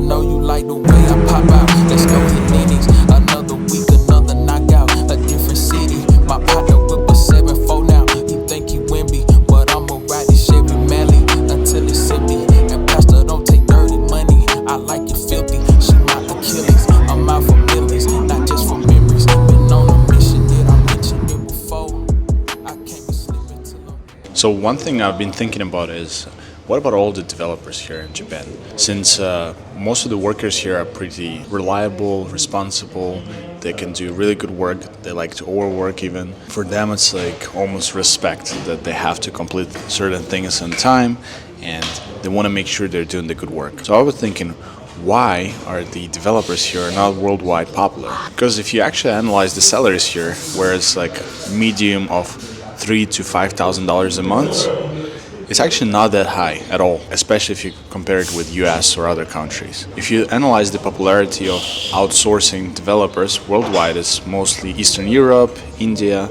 know you like the way I pop out. Let's go to Nini's. Another week, another knockout. A different city. My partner whip a 7-4 now. He think he win me, but I'ma ride this Chevy Mally until it's empty. And Pastor don't take dirty money. I like it filthy. She my Achilles. I'm out for millions, not just for memories. Been on a mission, did I mention it before? I can't be slipping till I'm... So one thing I've been thinking about is, what about all the developers here in Japan? Since most of the workers here are pretty reliable, responsible, they can do really good work, they like to overwork even. For them it's like almost respect that they have to complete certain things on time and they want to make sure they're doing the good work. So I was thinking, why are the developers here not worldwide popular? Because if you actually analyze the salaries here, where it's like medium of $3,000 to $5,000 a month, it's actually not that high at all, especially if you compare it with US or other countries. If you analyze the popularity of outsourcing developers worldwide, it's mostly Eastern Europe, India,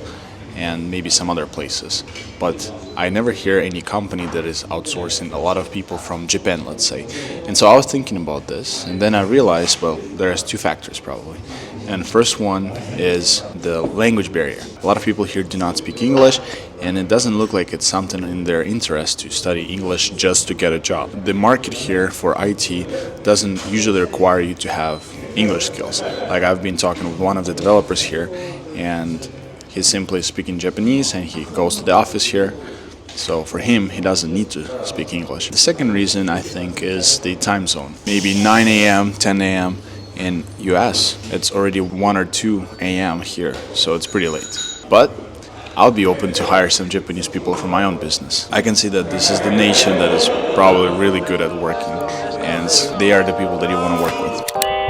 and maybe some other places. But I never hear any company that is outsourcing a lot of people from Japan, let's say. And so I was thinking about this, and then I realized, well, there's two factors probably. And the first one is the language barrier. A lot of people here do not speak English, and it doesn't look like it's something in their interest to study English just to get a job. The market here for IT doesn't usually require you to have English skills. Like I've been talking with one of the developers here, and he's simply speaking Japanese and he goes to the office here. So for him, he doesn't need to speak English. The second reason, I think, is the time zone. Maybe 9 a.m., 10 a.m. in US, it's already 1 or 2 a.m. here, so it's pretty late. But I'll be open to hire some Japanese people for my own business. I can see that this is the nation that is probably really good at working, and they are the people that you want to work with.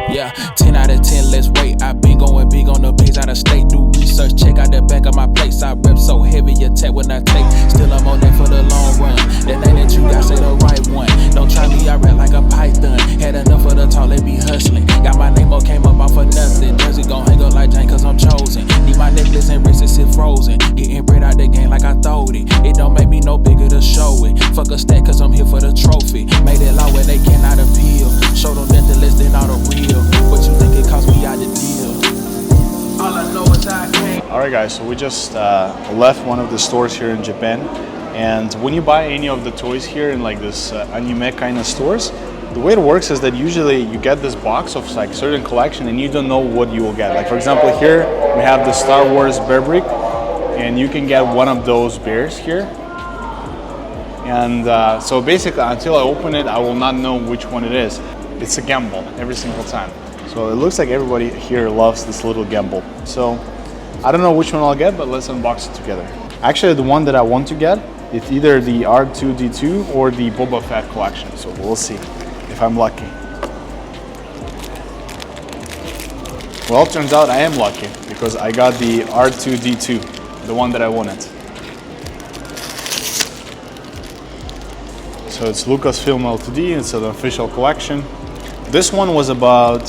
Yeah, 10 out of 10, let's wait. I've been going big on the page out of state. Do research, check out the back of my place. I rep so heavy, attack when I take. Still I'm on that for the long run. That name that you got, say the right one. Don't try me, I rap like a python. Had enough of the talk, let me hustling. Got my name up, came up off for nothing. Jersey gon' hang up like Jane, cause I'm chosen. Need my necklace and wrist, sit frozen. Getting bread out the game like I throwed it. It don't make me no bigger to show it. Fuck a stack, cause I'm here for the trophy. Made it law where they cannot appeal. Show them nothing less than all the real. What you think it cost me out the deal? All I know is I came. Alright guys, so we just left one of the stores here in Japan, and when you buy any of the toys here in like this anime kind of stores, the way it works is that usually you get this box of like certain collection and you don't know what you will get. Like for example here we have the Star Wars bear brick, and you can get one of those bears here. And so basically until I open it I will not know which one it is. It's a gamble every single time. So it looks like everybody here loves this little gamble. So I don't know which one I'll get, but let's unbox it together. Actually, the one that I want to get, it's either the R2-D2 or the Boba Fett collection. So we'll see if I'm lucky. Well, it turns out I am lucky because I got the R2-D2, the one that I wanted. So it's Lucasfilm Ltd. It's an official collection. This one was about,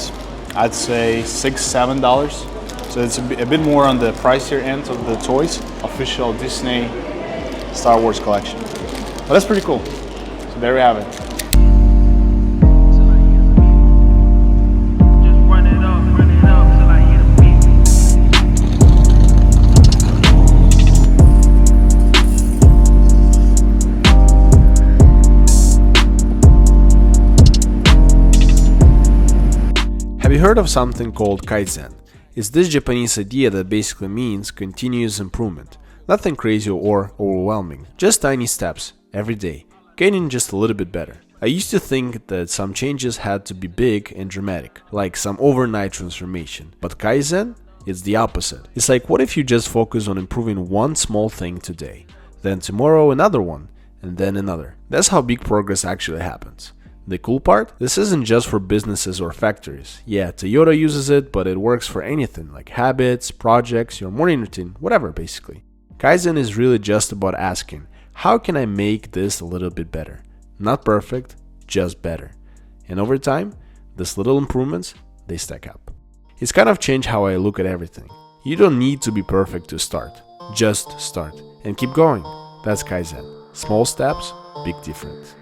I'd say $6-7. So it's a bit more on the pricier end of the toys. Official Disney Star Wars collection. But that's pretty cool. So there we have it. Have you heard of something called Kaizen? It's this Japanese idea that basically means continuous improvement. Nothing crazy or overwhelming, just tiny steps, every day, getting just a little bit better. I used to think that some changes had to be big and dramatic, like some overnight transformation. But Kaizen? It's the opposite. It's like, what if you just focus on improving one small thing today, then tomorrow another one, and then another. That's how big progress actually happens. The cool part? This isn't just for businesses or factories. Yeah, Toyota uses it, but it works for anything like habits, projects, your morning routine, whatever basically. Kaizen is really just about asking, how can I make this a little bit better? Not perfect, just better. And over time, these little improvements, they stack up. It's kind of changed how I look at everything. You don't need to be perfect to start. Just start and keep going. That's Kaizen. Small steps, big difference.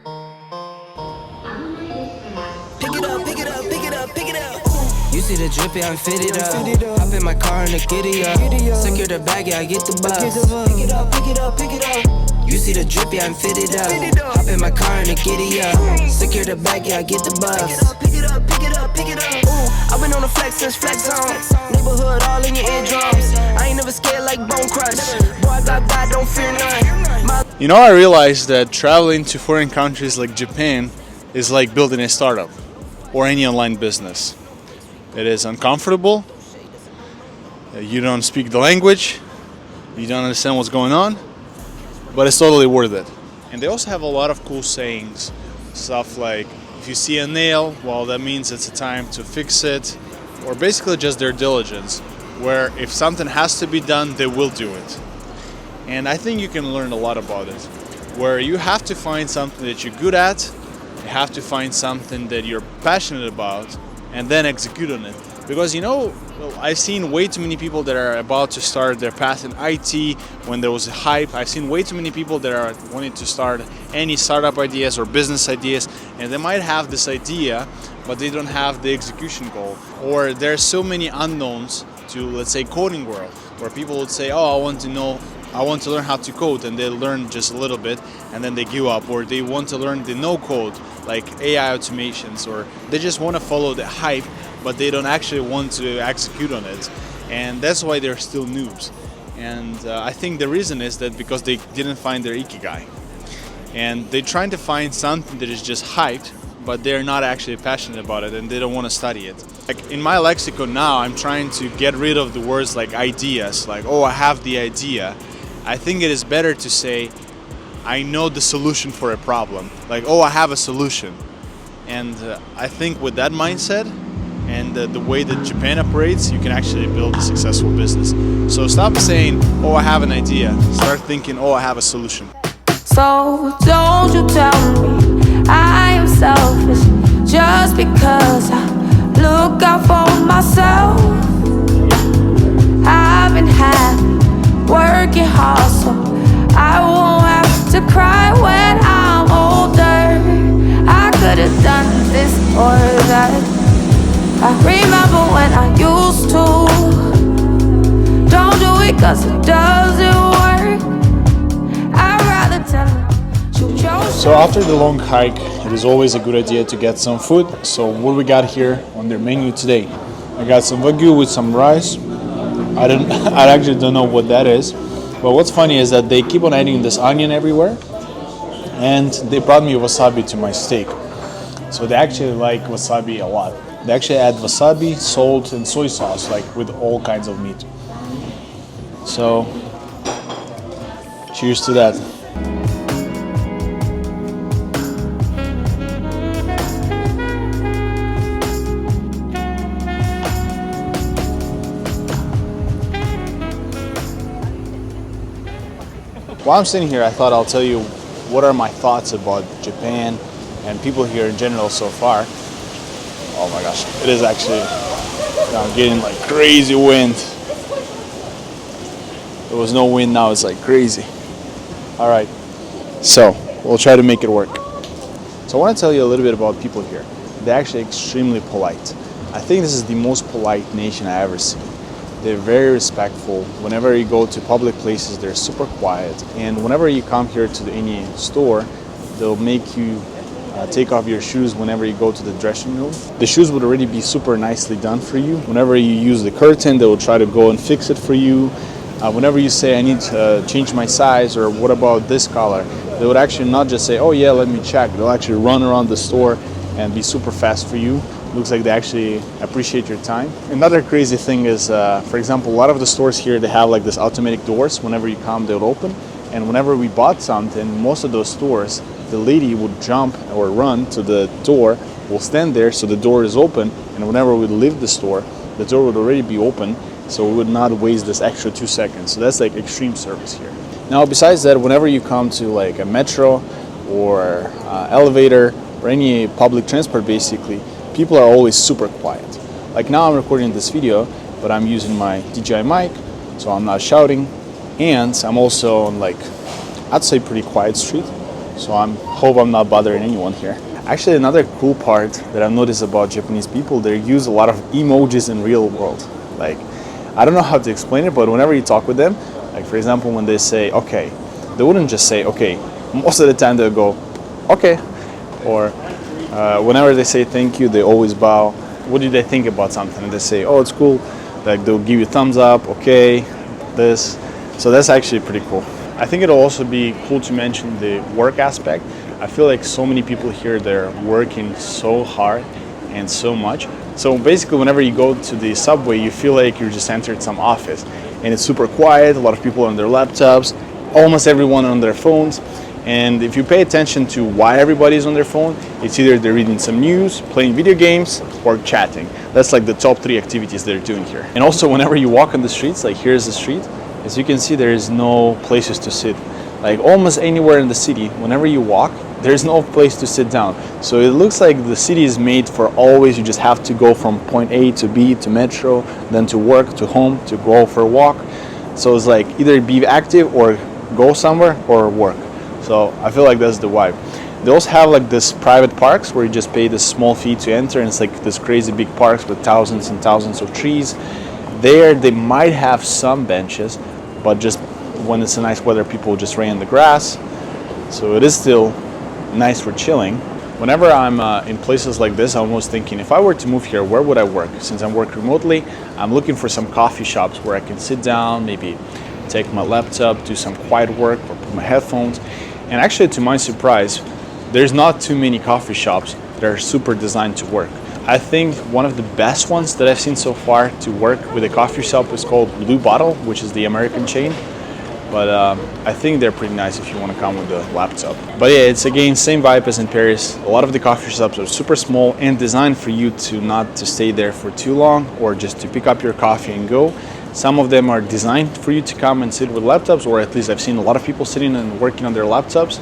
Pick it up, pick it up. You see the drippy, I'm fitted up. Hop in my car and the giddy up. Secure the bag, yeah, I get the bus. Pick it up, pick it up, pick it up. You see the drippy, I'm fitted up. Hop in my car and the giddy up. Secure the bag, yeah, I get the bus. Pick it up, pick it up, pick it up. Ooh, I've been on the flex since flex zone. Neighborhood all in your eardrums. I ain't never scared like Bone Crush. Boy, I got God, don't fear none. You know, I realized that traveling to foreign countries like Japan is like building a startup or any online business. It is uncomfortable. You don't speak the language. You don't understand what's going on, but it's totally worth it. And they also have a lot of cool sayings, stuff like, if you see a nail, well, that means it's a time to fix it, or basically just their diligence, where if something has to be done, they will do it. And I think you can learn a lot about it, where you have to find something that you're good at, you have to find something that you're passionate about, and then execute on it. Because, you know, I've seen way too many people that are about to start their path in IT when there was a hype. I've seen way too many people that are wanting to start any startup ideas or business ideas, and they might have this idea, but they don't have the execution goal. Or there's so many unknowns to, let's say, coding world, where people would say, oh, I want to learn how to code, and they learn just a little bit and then they give up. Or they want to learn the no code, like AI automations, or they just want to follow the hype, but they don't actually want to execute on it. And that's why they're still noobs. And I think the reason is that because they didn't find their ikigai. And they're trying to find something that is just hyped, but they're not actually passionate about it and they don't want to study it. Like in my lexicon now, I'm trying to get rid of the words like ideas, like, oh, I have the idea. I think it is better to say, I know the solution for a problem. Like, oh, I have a solution. And I think with that mindset and the way that Japan operates, you can actually build a successful business. So stop saying, oh, I have an idea. Start thinking, oh, I have a solution. So don't you tell me I am selfish just because I look out for myself. I've been happy, working hard, so I won't have to cry when I'm older. I could have done this or that. I remember when I used to. Don't do it cause it doesn't work. I'd rather tell her, shoot your So after the long hike, it is always a good idea to get some food. So what we got here on their menu today? I got some wagyu with some rice. I actually don't know what that is. But what's funny is that they keep on adding this onion everywhere. And they brought me wasabi to my steak. So they actually like wasabi a lot. They actually add wasabi, salt, and soy sauce, like with all kinds of meat. So, cheers to that. While I'm sitting here, I thought I'll tell you what are my thoughts about Japan and people here in general so far. Oh my gosh, it is actually, I'm getting like crazy wind. There was no wind, now it's like crazy. All right, so we'll try to make it work. So I want to tell you a little bit about people here. They're actually extremely polite. I think this is the most polite nation I ever seen. They're very respectful. Whenever you go to public places, they're super quiet. And whenever you come here to any store, they'll make you take off your shoes whenever you go to the dressing room. The shoes would already be super nicely done for you. Whenever you use the curtain, they will try to go and fix it for you. Whenever you say, I need to change my size, or what about this color, they would actually not just say, oh yeah, let me check. They'll actually run around the store and be super fast for you. Looks like they actually appreciate your time. Another crazy thing is, for example, a lot of the stores here, they have like this automatic doors. Whenever you come, they'll open. And whenever we bought something, most of those stores, the lady would jump or run to the door, will stand there so the door is open, and whenever we leave the store, the door would already be open, so we would not waste this extra 2 seconds. So that's like extreme service here. Now, besides that, whenever you come to like a metro or elevator or any public transport, basically, people are always super quiet. Like now I'm recording this video, but I'm using my DJI mic, so I'm not shouting, and I'm also on like, I'd say pretty quiet street. So I hope I'm not bothering anyone here. Actually, another cool part that I've noticed about Japanese people, they use a lot of emojis in real world. Like, I don't know how to explain it, but whenever you talk with them, like for example, when they say okay, they wouldn't just say okay. Most of the time they'll go okay, or whenever they say thank you, they always bow. What do they think about something? And they say, oh, it's cool. Like they'll give you thumbs up, okay, this. So that's actually pretty cool. I think it'll also be cool to mention the work aspect. I feel like so many people here, they're working so hard and so much. So basically, whenever you go to the subway, you feel like you just entered some office, and it's super quiet. A lot of people are on their laptops, almost everyone on their phones. And if you pay attention to why everybody's on their phone, it's either they're reading some news, playing video games, or chatting. That's like the top 3 activities they're doing here. And also, whenever you walk on the streets, like here's the street, as you can see, there is no places to sit. Like almost anywhere in the city, whenever you walk, there's no place to sit down. So it looks like the city is made for always, you just have to go from point A to B to metro, then to work, to home, to go for a walk. So it's like either be active or go somewhere or work. So I feel like that's the vibe. They also have like this private parks where you just pay this small fee to enter, and it's like this crazy big parks with thousands and thousands of trees. There they might have some benches, but just when it's a nice weather, people just lay in the grass. So it is still nice for chilling. Whenever I'm in places like this, I'm always thinking, if I were to move here, where would I work? Since I work remotely, I'm looking for some coffee shops where I can sit down, maybe take my laptop, do some quiet work, or put my headphones. And actually, to my surprise, there's not too many coffee shops that are super designed to work. I think one of the best ones that I've seen so far to work with a coffee shop is called Blue Bottle, which is the American chain. But I think they're pretty nice if you want to come with a laptop. But yeah, it's again same vibe as in Paris. A lot of the coffee shops are super small and designed for you to not to stay there for too long, or just to pick up your coffee and go. Some of them are designed for you to come and sit with laptops, or at least I've seen a lot of people sitting and working on their laptops.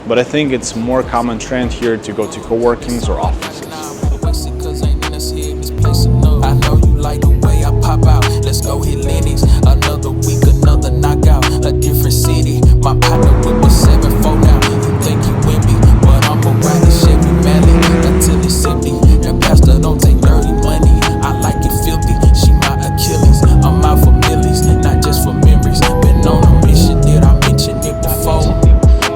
But I think it's more common trend here to go to co-workings or offices. I know you like the way I pop out. Let's go hit Lennox. Another week, another knockout. A different city. My partner whip was 7-4 now. You think you with me, but I'ma ride the Chevy Mally until it's empty. And pastor don't take dirty money. I like it filthy. She my Achilles. I'm out for millies, not just for memories. Been on a mission, did I mention it before?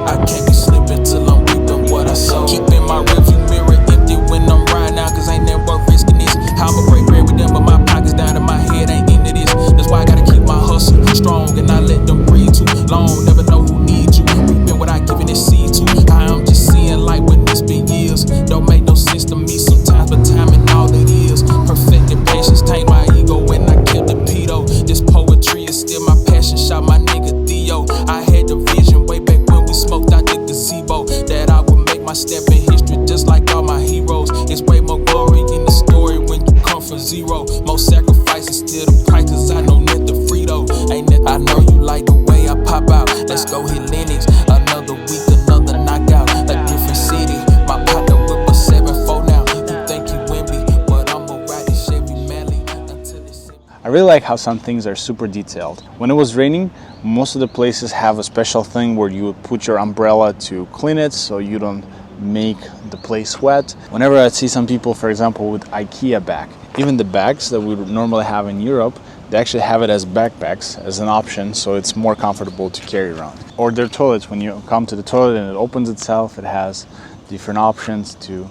I can't be slipping till I'm reaping what I sow. Keeping my rearview mirror empty when I'm riding out, cause ain't never worth risking this. How I'ma break bread with them, but my pockets down and my head ain't into this. That's why I gotta keep my hustle strong and not let them breathe too long. Never know who needs you. Reaping without giving it seed to. I am just seeing light when it's been years. Don't make no sense to me sometimes, but time and all it is. Perfected patience, taint my ego when I killed the pedo. This poetry is still my passion. Shot my nigga Theo. I had the vision way back when we smoked out the gazebo, that I would make my step in history just like all my heroes. It's way more glory in the story when you come from zero. Most sacrifices still the price, cause I know nothing free though. Ain't nothing. I know you like the way I pop out. Let's go hit Lennox. Another week, another knockout. A different city. My partner whip a 7-4 now. You think you win me, but I'ma ride the Chevy Mally until it's empty. I really like how some things are super detailed. When it was raining, most of the places have a special thing where you would put your umbrella to clean it so you don't make the place wet. Whenever I see some people, for example, with IKEA bag, even the bags that we would normally have in Europe, they actually have it as backpacks as an option, so it's more comfortable to carry around. Or their toilets, when you come to the toilet and it opens itself, it has different options to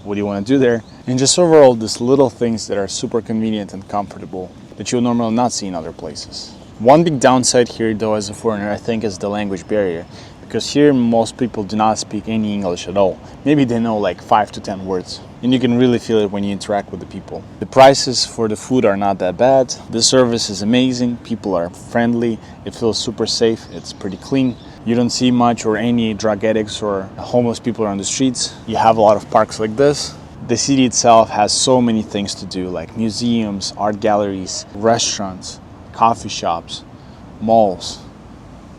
what do you want to do there. And just overall, these little things that are super convenient and comfortable that you'll normally not see in other places. One big downside here, though, as a foreigner, I think is the language barrier. Because here most people do not speak any English at all. Maybe they know like 5 to 10 words. And you can really feel it when you interact with the people. The prices for the food are not that bad. The service is amazing. People are friendly. It feels super safe. It's pretty clean. You don't see much or any drug addicts or homeless people on the streets. You have a lot of parks like this. The city itself has so many things to do, like museums, art galleries, restaurants, coffee shops, malls,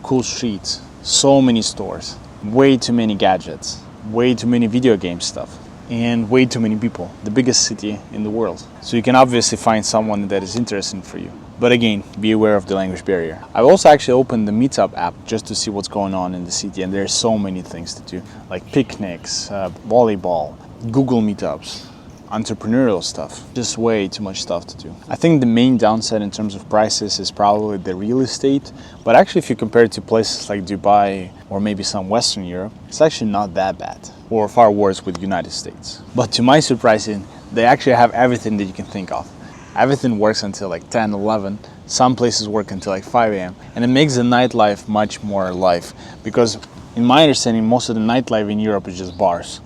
cool streets. So many stores, way too many gadgets, way too many video game stuff, and way too many people. The biggest city in the world. So you can obviously find someone that is interesting for you. But again, be aware of the language barrier. I've also actually opened the Meetup app just to see what's going on in the city, and there's so many things to do, like picnics, volleyball, Google Meetups, entrepreneurial stuff. Just way too much stuff to do. I think the main downside in terms of prices is probably the real estate, but actually if you compare it to places like Dubai or maybe some Western Europe, it's actually not that bad, or far worse with the United States. But to my surprise, they actually have everything that you can think of. Everything works until like 10, 11. Some places work until like 5 a.m. And it makes the nightlife much more alive, because in my understanding, most of the nightlife in Europe is just bars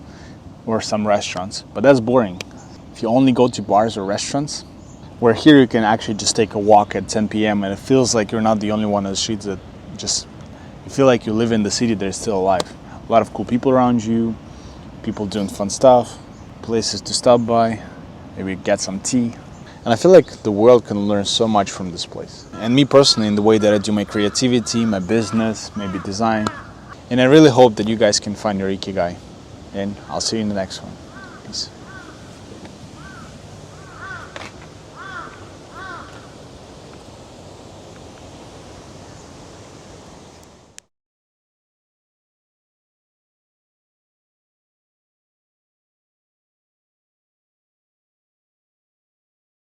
or some restaurants, but that's boring. If you only go to bars or restaurants, where here you can actually just take a walk at 10 p.m. and it feels like you're not the only one on the streets, that just, you feel like you live in the city that is still alive. A lot of cool people around you, people doing fun stuff, places to stop by, maybe get some tea. And I feel like the world can learn so much from this place. And me personally, in the way that I do my creativity, my business, maybe design. And I really hope that you guys can find your Ikigai. And I'll see you in the next one.